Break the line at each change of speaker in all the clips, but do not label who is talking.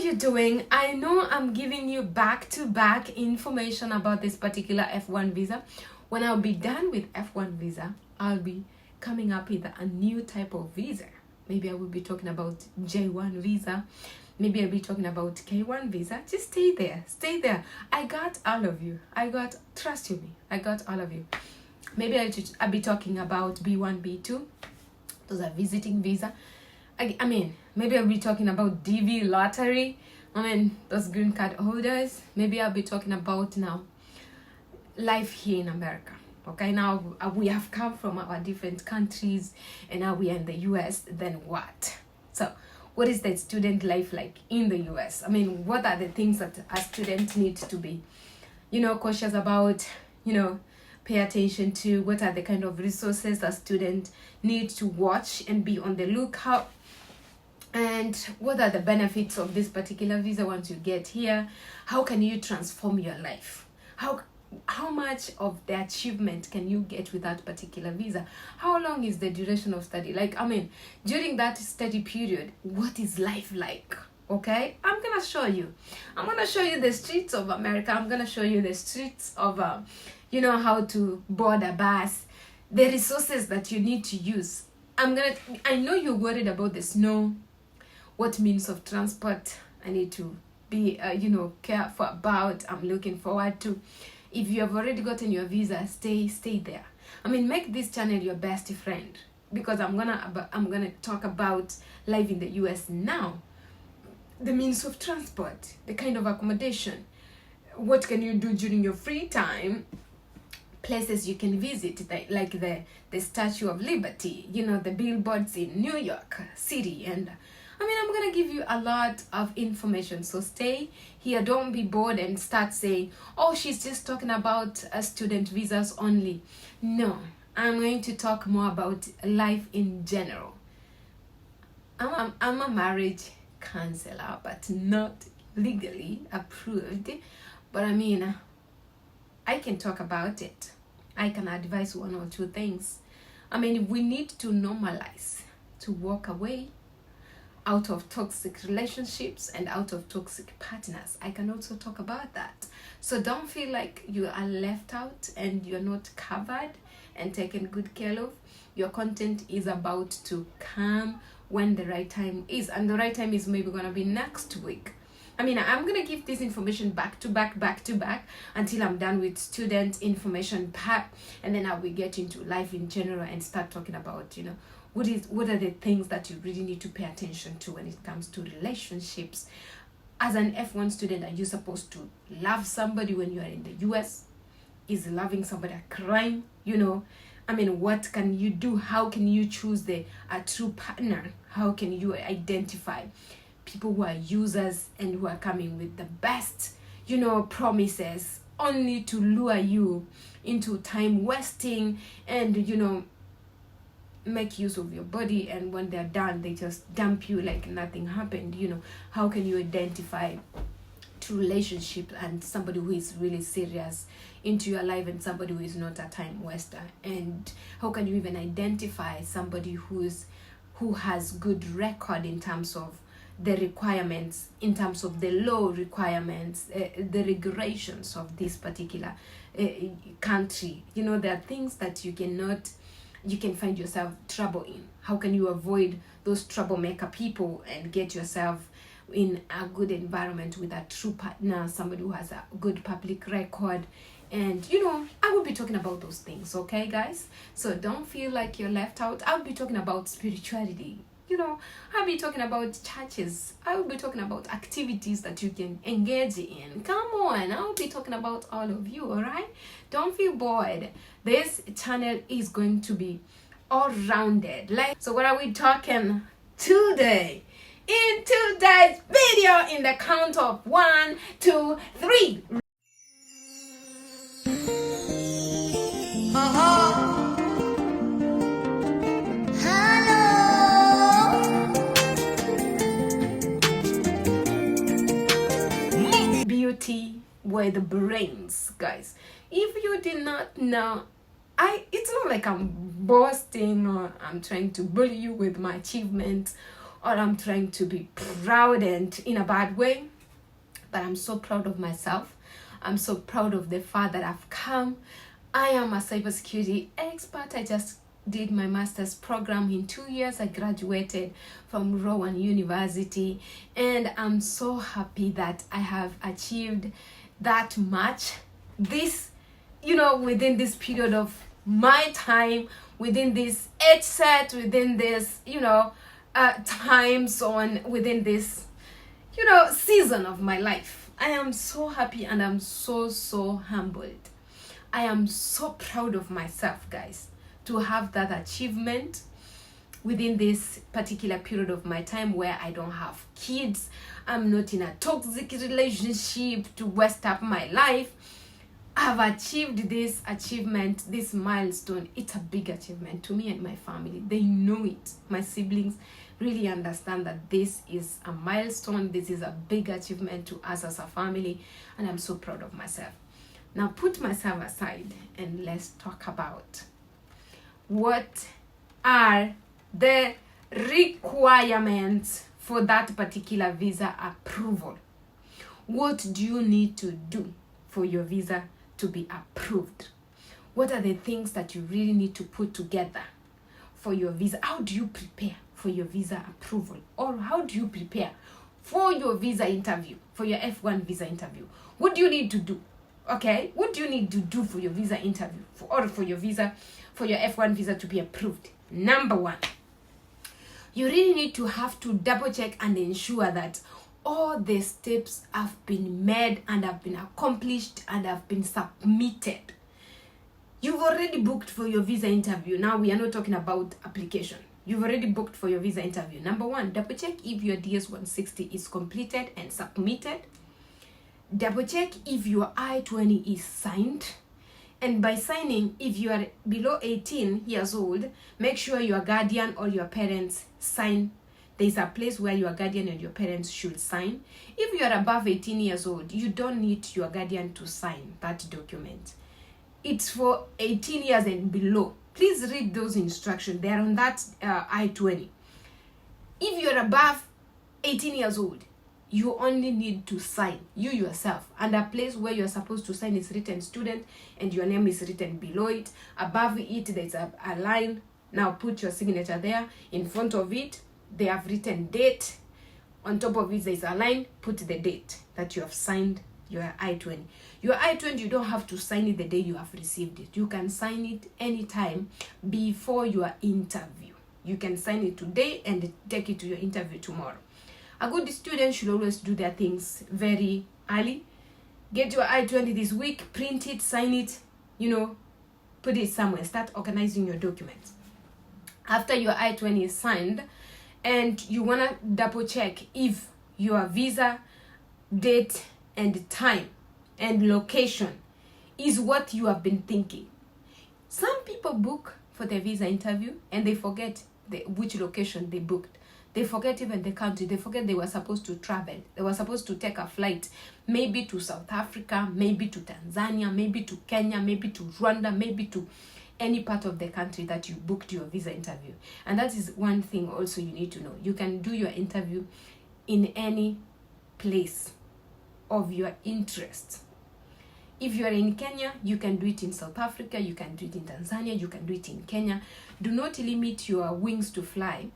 you doing? I know I'm giving you back-to-back information about this particular F1 visa. When I'll be done with F1 visa, I'll be coming up with a new type of visa. Maybe I will be talking about J1 visa. Maybe I'll be talking about K1 visa. Just stay there. Stay there. I got all of you. Trust you me, I got all of you. Maybe I'll be talking about B1, B2. Those are visiting visa. I mean, maybe I'll be talking about DV lottery. Those green card holders. Maybe I'll be talking about now life here in America. Okay, now we have come from our different countries and now we are in the US. Then what? So what is the student life like in the US? What are the things that a student needs to be, cautious about, pay attention to? What are the kind of resources a student needs to watch and be on the lookout? And what are the benefits of this particular visa once you get here? How can you transform your life? How much of the achievement can you get with that particular visa? How long is the duration of study? During that study period, what is life like? Okay, I'm gonna show you the streets of America. I'm gonna show you the streets of how to board a bus, the resources that you need to use. I know you're worried about the snow. What means of transport I need to be careful about. I'm looking forward to. If you have already gotten your visa, stay there. Make this channel your best friend, because I'm gonna talk about life in the US now. The means of transport, the kind of accommodation, what can you do during your free time, places you can visit, like the Statue of Liberty, the billboards in New York City. And I'm gonna give you a lot of information, so stay here. Don't be bored and start saying, oh, she's just talking about student visas only. No, I'm going to talk more about life in general. I'm a marriage counselor, but not legally approved. But I can talk about it. I can advise one or two things. We need to normalize to walk away out of toxic relationships and out of toxic partners. I can also talk about that. So don't feel like you are left out and you're not covered and taken good care of. Your content is about to come when the right time is, and the right time is maybe gonna be next week. I'm gonna give this information back to back until I'm done with student information part, and then I will get into life in general and start talking about what are the things that you really need to pay attention to when it comes to relationships. As an F1 student, are you supposed to love somebody when you are in the US? Is loving somebody a crime? What can you do? How can you choose a true partner? How can you identify people who are users and who are coming with the best, promises only to lure you into time wasting and, make use of your body, and when they're done they just dump you like nothing happened. How can you identify true relationship and somebody who is really serious into your life and somebody who is not a time waster? And how can you even identify somebody who has good record in terms of the requirements, in terms of the law requirements, the regulations of this particular country? There are things that you can find yourself trouble in. How can you avoid those troublemaker people and get yourself in a good environment with a true partner, somebody who has a good public record? And I will be talking about those things, okay guys? So don't feel like you're left out. I'll be talking about spirituality. I'll be talking about churches. I will be talking about activities that you can engage in. Come on, I'll be talking about all of you, all right? Don't feel bored. This channel is going to be all-rounded. So what are we talking today? In today's video, in the count of 1, 2, 3. Beauty with brains, guys. If you did not know, it's not like I'm boasting or I'm trying to bully you with my achievements or I'm trying to be proud, and in a bad way. But I'm so proud of myself. I'm so proud of the far that I've come. I am a cybersecurity expert. I just did my master's program in 2 years. I graduated from Rowan University, and I'm so happy that I have achieved that much within this period of my time, within this age set, within this time zone, within this season of my life. I am so happy, and I'm so humbled. I am so proud of myself, guys, to have that achievement within this particular period of my time where I don't have kids. I'm not in a toxic relationship to waste up my life. I've achieved this achievement, this milestone. It's a big achievement to me and my family. They know it. My siblings really understand that this is a milestone. This is a big achievement to us as a family, and I'm so proud of myself. Now put myself aside and let's talk about what are the requirements for that particular visa approval. What do you need to do for your visa to be approved? What are the things that you really need to put together for your visa? How do you prepare for your visa approval? Or how do you prepare for your visa interview, for your F1 visa interview? What do you need to do? Okay, what do you need to do for your visa interview, for your F1 visa to be approved? Number one, you really need to have to double check and ensure that all the steps have been made and have been accomplished and have been submitted. You've already booked for your visa interview. Now we are not talking about application. You've already booked for your visa interview. Number one, double check if your DS-160 is completed and submitted. Double check if your I-20 is signed. And by signing, if you are below 18 years old, make sure your guardian or your parents sign. There's a place where your guardian and your parents should sign. If you are above 18 years old, you don't need your guardian to sign that document. It's for 18 years and below. Please read those instructions. They are on that I-20. If you're above 18 years old, you only need to sign, you yourself. And a place where you're supposed to sign is written student, and your name is written below it. Above it, there's a line. Now put your signature there. In front of it, they have written date. On top of it, there's a line. Put the date that you have signed your I-20. Your I-20, you don't have to sign it the day you have received it. You can sign it anytime before your interview. You can sign it today and take it to your interview tomorrow. A good student should always do their things very early. Get your I-20 this week, print it, sign it, put it somewhere. Start organizing your documents. After your I-20 is signed, and you want to double check if your visa date and time and location is what you have been thinking. Some people book for their visa interview and they forget which location they booked. They forget even the country. They forget they were supposed to travel. They were supposed to take a flight, maybe to South Africa, maybe to Tanzania, maybe to Kenya, maybe to Rwanda, maybe to any part of the country that you booked your visa interview. And that is one thing also you need to know. You can do your interview in any place of your interest. If you are in Kenya, you can do it in South Africa, you can do it in Tanzania, you can do it in Kenya. Do not limit your wings to fly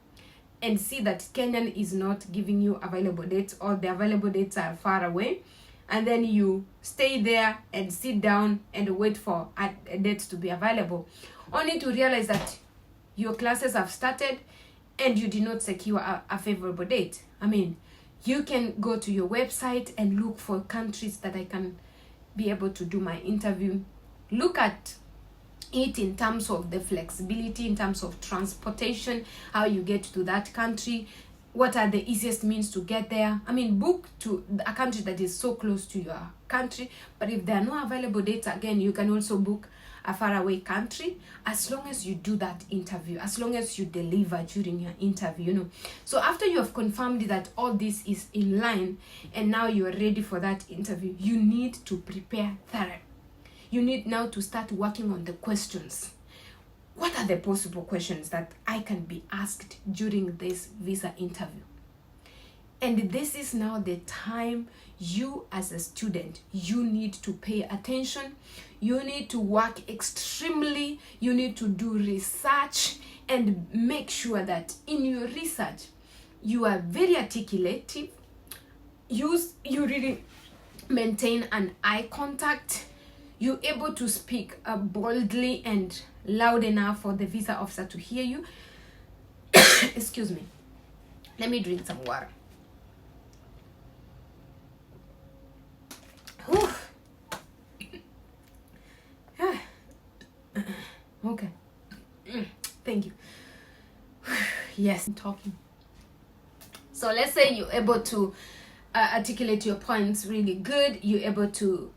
and see that Kenyan is not giving you available dates, or the available dates are far away, and then you stay there and sit down and wait for a date to be available, only to realize that your classes have started and you did not secure a favorable date. I mean, you can go to your website and look for countries that I can be able to do my interview. Look at it in terms of the flexibility, in terms of transportation, how you get to that country, what are the easiest means to get there. I mean, book to a country that is so close to your country. But if there are no available dates, again, you can also book a faraway country, as long as you do that interview, as long as you deliver during your interview, So after you have confirmed that all this is in line and now you are ready for that interview, you need to prepare thoroughly. You need now to start working on the questions. what are the possible questions that I can be asked during this visa interview? And this is now the time you as a student, you need to pay attention. You need to work extremely. You need to do research and make sure that in your research, you are very articulative. You really maintain an eye contact. You're able to speak boldly and loud enough for the visa officer to hear you. Excuse me. Let me drink some water. Okay. Thank you. Yes, I'm talking. So let's say you're able to articulate your points really good. You're able to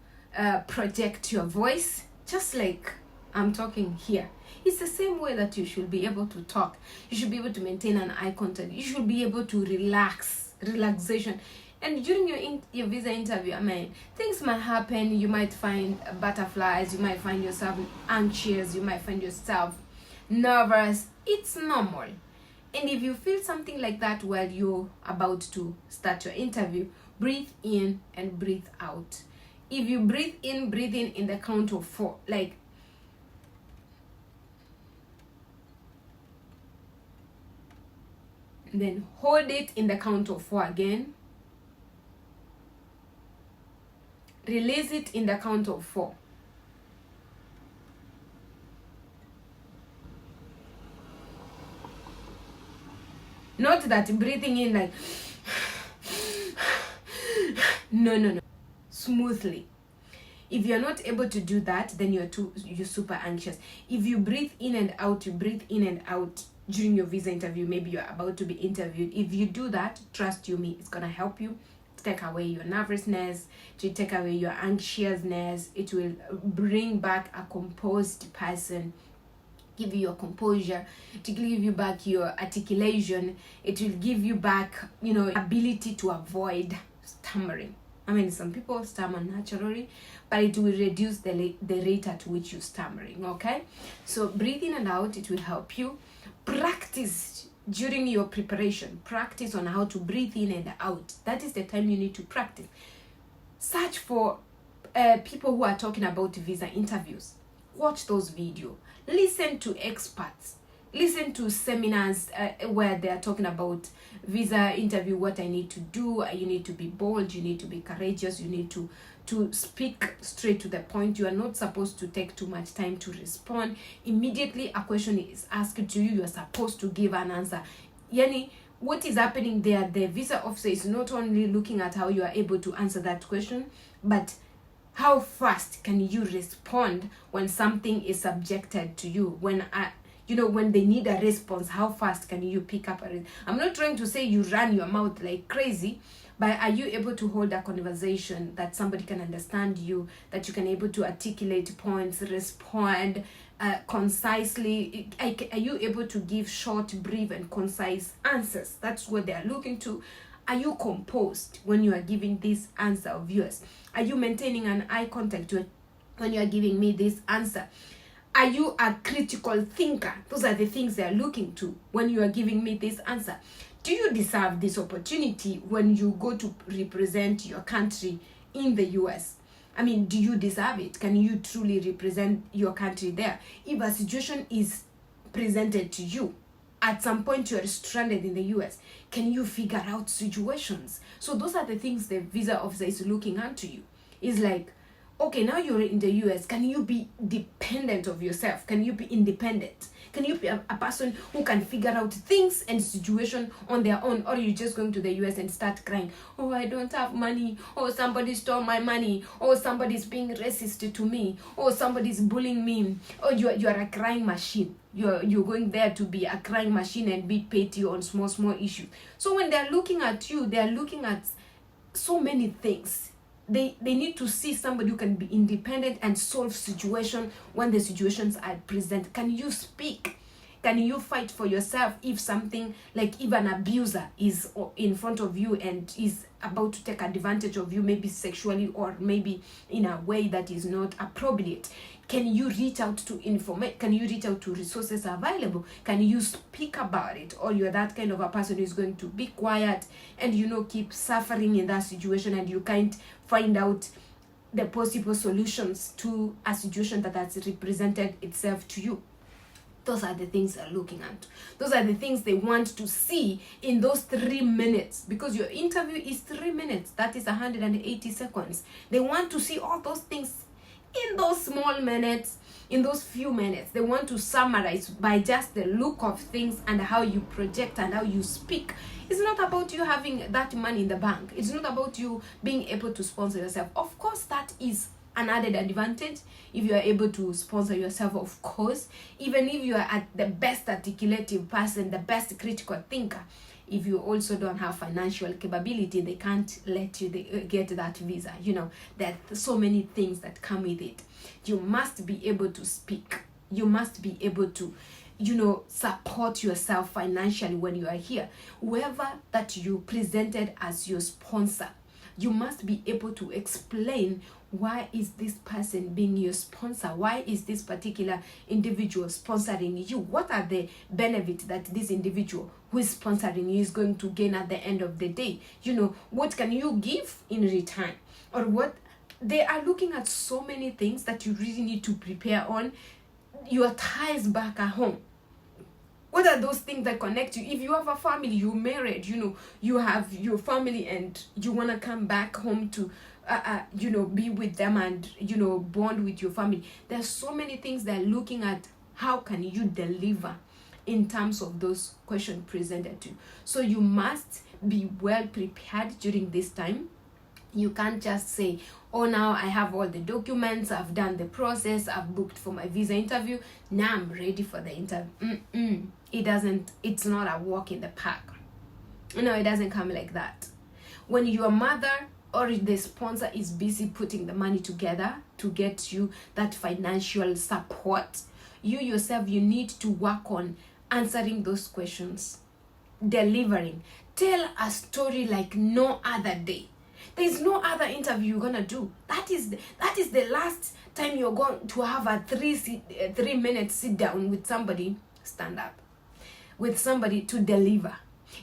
project your voice just like I'm talking here. It's the same way that you should be able to talk. You should be able to maintain an eye contact. You should be able to relaxation. And during your visa interview, I mean, things might happen. You might find butterflies. You might find yourself anxious. You might find yourself nervous. It's normal. And if you feel something like that while you're about to start your interview, breathe in and breathe out. If you breathe in the count of 4, like, then hold it in the count of 4 again. Release it in the count of 4. Not that breathing in like no. Smoothly. If you're not able to do that, then you're super anxious. If you breathe in and out, you breathe in and out during your visa interview, maybe you're about to be interviewed. If you do that, trust you me, it's gonna help you take away your nervousness, to take away your anxiousness. It will bring back a composed person, give you your composure, to give you back your articulation. It will give you back, ability to avoid stammering. I mean, some people stammer naturally, but it will reduce the rate at which you're stammering, okay? So breathing and out, it will help you. Practice during your preparation. Practice on how to breathe in and out. That is the time you need to practice. Search for people who are talking about visa interviews. Watch those videos. Listen to experts. Listen to seminars where they are talking about visa interview, what I need to do. You need to be bold. You need to be courageous. You need to speak straight to the point. You are not supposed to take too much time to respond. Immediately a question is asked to you, you are supposed to give an answer. Yani, what is happening there, the visa officer is not only looking at how you are able to answer that question, but how fast can you respond when something is subjected to you? When they need a response, how fast can you pick up a response? I'm not trying to say you run your mouth like crazy, but are you able to hold a conversation that somebody can understand you, that you can able to articulate points, respond concisely? Are you able to give short, brief, and concise answers? That's what they are looking to. Are you composed when you are giving this answer of yours? Are you maintaining an eye contact when you are giving me this answer? Are you a critical thinker? Those are the things they are looking to when you are giving me this answer. Do you deserve this opportunity when you go to represent your country in the US? I mean, do you deserve it? Can you truly represent your country there? If a situation is presented to you, at some point you are stranded in the US, can you figure out situations? So those are the things the visa officer is looking into you. It's like, okay, now you're in the US, can you be dependent of yourself? Can you be independent? Can you be a person who can figure out things and situation on their own? Or are you just going to the US and start crying, oh, I don't have money, oh, somebody stole my money, oh, somebody's being racist to me, oh, somebody's bullying me, oh, you are a crying machine. You're going there to be a crying machine and be petty on small issues. So when they're looking at you, they're looking at so many things. They need to see somebody who can be independent and solve situation when the situations are present. Can you speak? Can you fight for yourself if something like if an abuser is in front of you and is about to take advantage of you, maybe sexually or maybe in a way that is not appropriate? Can you reach out to information? Can you reach out to resources available? Can you speak about it? Or you're that kind of a person who is going to be quiet and, you know, keep suffering in that situation, and you can't find out the possible solutions to a situation that has represented itself to you? Those are the things they're looking at. Those are the things they want to see in those 3 minutes, because your interview is 3 minutes. That is 180 seconds. They want to see all those things in those small minutes, in those few minutes. They want to summarize by just the look of things and how you project and how you speak. It's not about you having that money in the bank. It's not about you being able to sponsor yourself. Of course, that is an added advantage if you are able to sponsor yourself, of course. Even if you are at the best articulative person, the best critical thinker, if you also don't have financial capability, they can't let you get that visa. You know, there are so many things that come with it. You must be able to speak. You must be able to, you know, support yourself financially when you are here. Whoever that you presented as your sponsor, you must be able to explain, why is this person being your sponsor? Why is this particular individual sponsoring you? What are the benefits that this individual who is sponsoring you is going to gain at the end of the day? You know, what can you give in return? Or what? They are looking at so many things that you really need to prepare on. Your ties back at home. What are those things that connect you? If you have a family, you're married, you know, you have your family and you want to come back home to, you know, be with them and, you know, bond with your family. There's so many things they're looking at. How can you deliver in terms of those questions presented to you? So you must be well prepared during this time. You can't just say, oh, now I have all the documents, I've done the process, I've booked for my visa interview, now I'm ready for the interview. It's not a walk in the park. No, it doesn't come like that. When your mother or the sponsor is busy putting the money together to get you that financial support, you yourself, you need to work on answering those questions, delivering. Tell a story like no other day. There's no other interview you're gonna do. That is the last time you're going to have a 3 minute sit down with somebody, stand up, with somebody to deliver.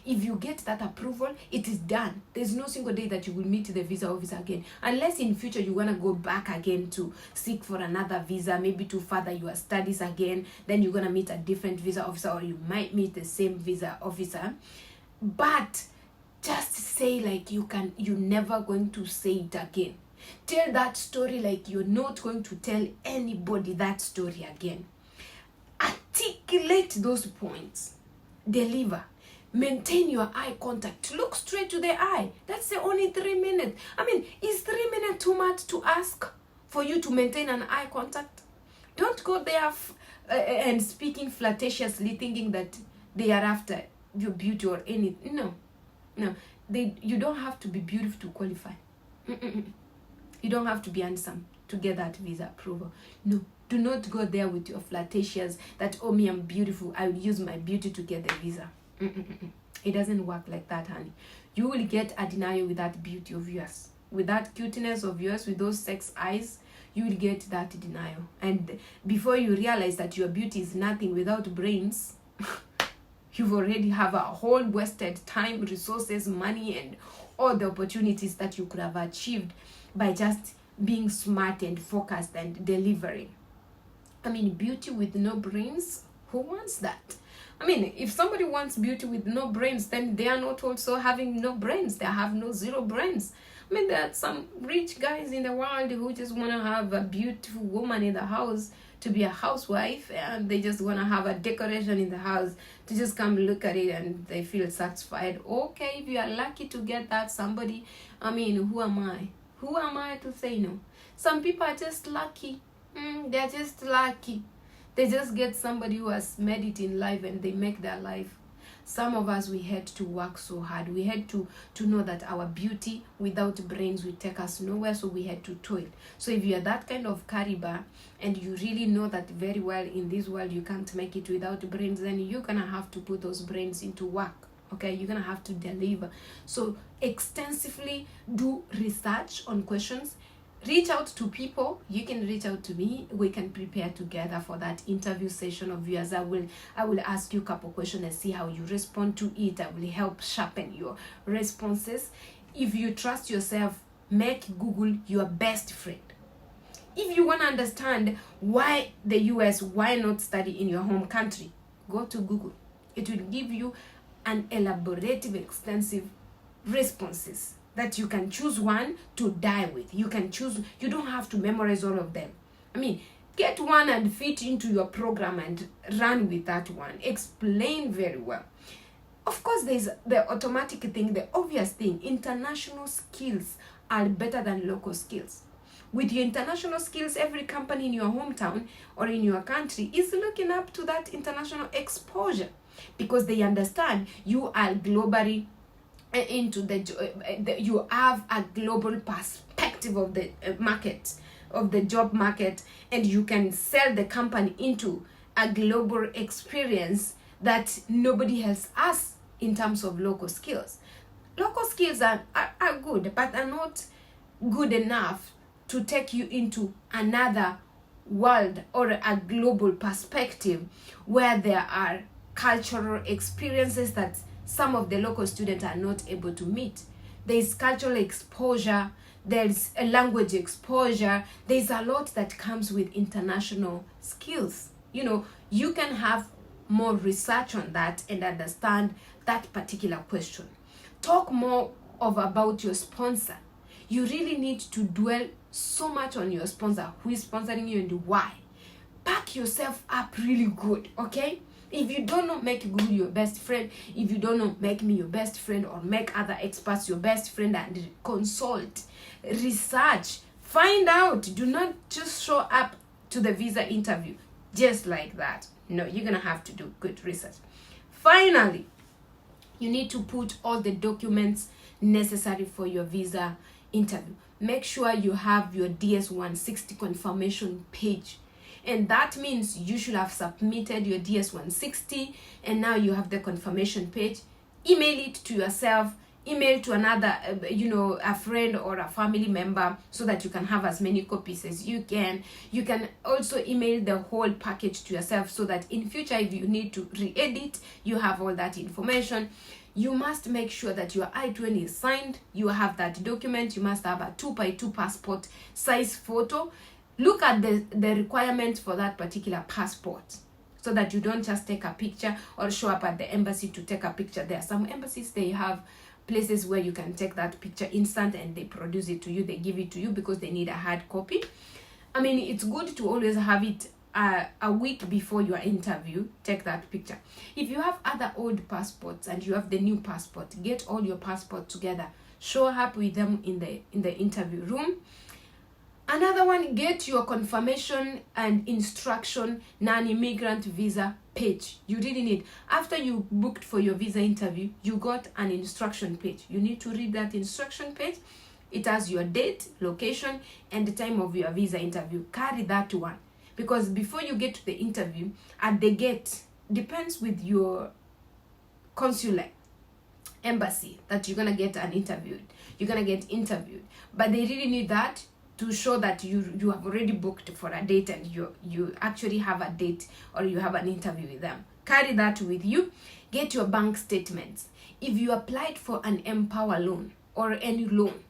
If you get that approval, it is done. There's no single day that you will meet the visa officer again, unless in future you wanna go back again to seek for another visa, maybe to further your studies again. Then you're gonna meet a different visa officer, or you might meet the same visa officer. But just say like you're never going to say it again. Tell that story like you're not going to tell anybody that story again. Articulate those points. Deliver. Maintain your eye contact. Look straight to the eye. That's the only 3 minutes. I mean, is 3 minutes too much to ask for you to maintain an eye contact? Don't go there and speaking flirtatiously, thinking that they are after your beauty or anything. No, you don't have to be beautiful to qualify. You don't have to be handsome to get that visa approval. No, do not go there with your flirtatious that, oh, me, I'm beautiful, I will use my beauty to get the visa. It doesn't work like that, honey. You will get a denial with that beauty of yours, with that cuteness of yours, with those sex eyes. You will get that denial. And before you realize that your beauty is nothing without brains, you've already have a whole wasted time, resources, money, and all the opportunities that you could have achieved by just being smart and focused and delivering. I mean, beauty with no brains, who wants that? I mean, if somebody wants beauty with no brains, then they are not also having no brains. They have no zero brains. I mean, there are some rich guys in the world who just want to have a beautiful woman in the house to be a housewife, and they just want to have a decoration in the house to just come look at it and they feel satisfied. Okay, if you are lucky to get that somebody, I mean, who am I? Who am I to say no? Some people are just lucky. They're just lucky. They just get somebody who has made it in life and they make their life. Some of us, we had to work so hard. We had to know that our beauty without brains will take us nowhere, so we had to toil. So if you are that kind of caliber and you really know that very well in this world you can't make it without brains, then you're gonna have to put those brains into work. Okay, you're gonna have to deliver. So extensively do research on questions. Reach out to people. You can reach out to me. We can prepare together for that interview session of yours. I will ask you a couple questions and see how you respond to it. I will help sharpen your responses. If you trust yourself, make Google your best friend. If you want to understand why the US, why not study in your home country, go to Google. It will give you an elaborative, extensive responses that you can choose one to die with. You can choose. You don't have to memorize all of them. I mean, get one and fit into your program and run with that one. Explain very well. Of course, there's the automatic thing, the obvious thing. International skills are better than local skills. With your international skills, every company in your hometown or in your country is looking up to that international exposure because they understand you are globally into you have a global perspective of the market, of the job market, and you can sell the company into a global experience that nobody else has in terms of local skills. Local skills are good, but are not good enough to take you into another world or a global perspective where there are cultural experiences that some of the local students are not able to meet. There's cultural exposure, there's a language exposure, there's a lot that comes with international skills. You know, you can have more research on that and understand that particular question. Talk more about your sponsor. You really need to dwell so much on your sponsor, who is sponsoring you and why. Back yourself up really good, okay? If you don't know, make Google your best friend. If you don't know, make me your best friend, or make other experts your best friend and consult, research, find out. Do not just show up to the visa interview just like that. No, you're gonna have to do good research. Finally, you need to put all the documents necessary for your visa interview. Make sure you have your DS-160 confirmation page. And that means you should have submitted your DS-160 and now you have the confirmation page. Email it to yourself, email to another, a friend or a family member so that you can have as many copies as you can. You can also email the whole package to yourself so that in future, if you need to re-edit, you have all that information. You must make sure that your I-20 is signed. You have that document. You must have a 2x2 passport size photo. Look at the requirements for that particular passport so that you don't just take a picture or show up at the embassy to take a picture. There are some embassies, they have places where you can take that picture instant and they produce it to you. They give it to you because they need a hard copy. I mean, it's good to always have it a week before your interview. Take that picture. If you have other old passports and you have the new passport, get all your passports together. Show up with them in the interview room. Another one, get your confirmation and instruction non-immigrant visa page. You really need, after you booked for your visa interview, you got an instruction page. You need to read that instruction page. It has your date, location, and the time of your visa interview. Carry that one. Because before you get to the interview, at the gate, depends with your consulate, embassy, that you're going to get interviewed. But they really need that to show that you have already booked for a date and you actually have a date or you have an interview with them. Carry that with you. Get your bank statements. If you applied for an Empower loan or any loan,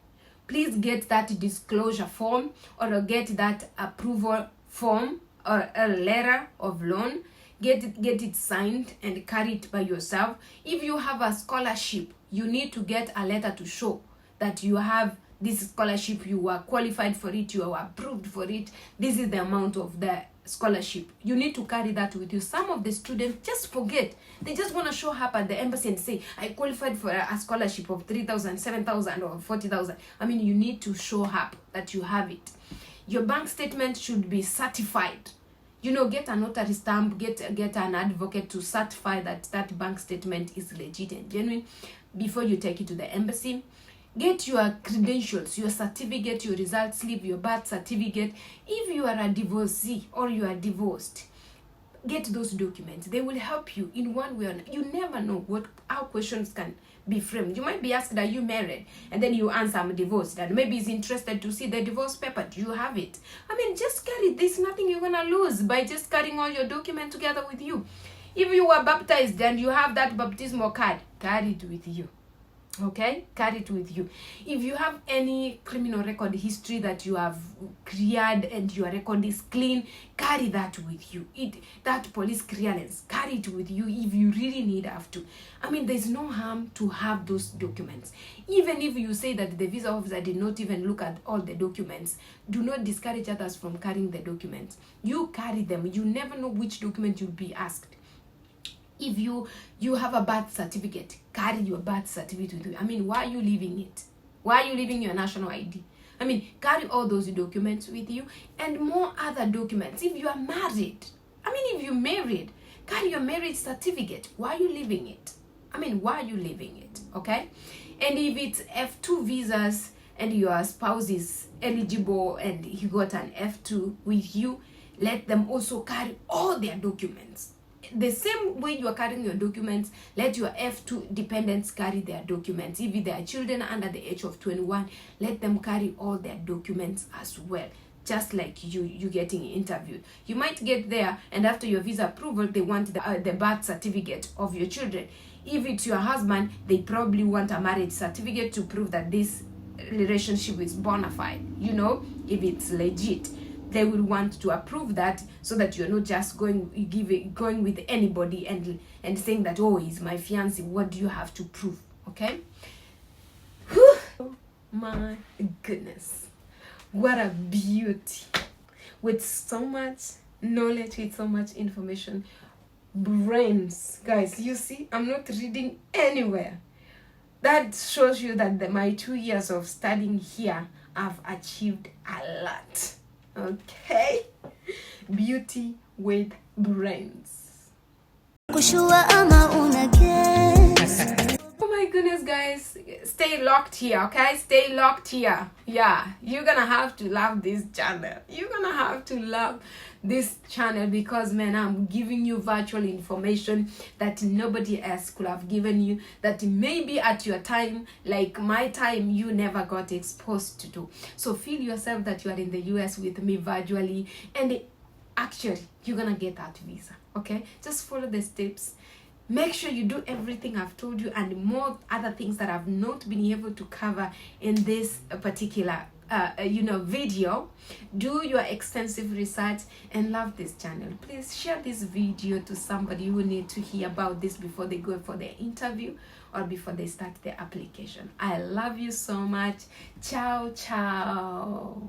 please get that disclosure form or get that approval form or a letter of loan. Get it signed and carry it by yourself. If you have a scholarship, you need to get a letter to show that you have this scholarship, you were qualified for it, you were approved for it, this is the amount of the scholarship. You need to carry that with you. Some of the students just forget. They just want to show up at the embassy and say, I qualified for a scholarship of 3,000, 7,000 or 40,000. I mean, you need to show up that you have it. Your bank statement should be certified. get a notary stamp, get an advocate to certify that that bank statement is legit and genuine before you take it to the embassy. Get your credentials, your certificate, your result slip, your birth certificate. If you are a divorcee or you are divorced, get those documents. They will help you in one way or another. You never know how questions can be framed. You might be asked, are you married? And then you answer, I'm divorced. And maybe he's interested to see the divorce paper. Do you have it? I mean, just carry this. Nothing you're going to lose by just carrying all your documents together with you. If you were baptized and you have that baptismal card, carry it with you. Okay, carry it with you. If you have any criminal record history that you have cleared and your record is clean, carry that with you. That police clearance, carry it with you if you really need have to. I mean, there's no harm to have those documents. Even if you say that the visa officer did not even look at all the documents, do not discourage others from carrying the documents. You carry them. You never know which document you'll be asked. If you have a birth certificate, carry your birth certificate with you. I mean, why are you leaving it? Why are you leaving your national ID? I mean, carry all those documents with you and more other documents. If you are married, if you're married, carry your marriage certificate. Why are you leaving it? Why are you leaving it? Okay? And if it's F2 visas and your spouse is eligible and you got an F2 with you, let them also carry all their documents. The same way you are carrying your documents, let your F2 dependents carry their documents. If they are children under the age of 21, let them carry all their documents as well. Just like you getting interviewed. You might get there and after your visa approval, they want the birth certificate of your children. If it's your husband, they probably want a marriage certificate to prove that this relationship is bona fide. If it's legit. They will want to approve that so that you're not just going with anybody and saying that, oh, he's my fiancé. What do you have to prove? Okay? Whew. Oh my goodness. What a beauty. With so much knowledge, with so much information. Brains. Guys, you see, I'm not reading anywhere. That shows you that my 2 years of studying here, I've achieved a lot. Okay, beauty with brains. Oh my goodness, guys, stay locked here. Okay, stay locked here. Yeah, you're gonna have to love this channel. You're gonna have to love this channel because, man, I'm giving you virtual information that nobody else could have given you, that maybe at your time, like my time, you never got exposed to do. So feel yourself that you are in the US with me virtually, and actually you're gonna get that visa. Okay, just follow the steps. Make sure you do everything I've told you and more other things that I've not been able to cover in this particular video. Do your extensive research and love this channel. Please share this video to somebody who needs to hear about this before they go for their interview or before they start their application. I love you so much. Ciao, ciao.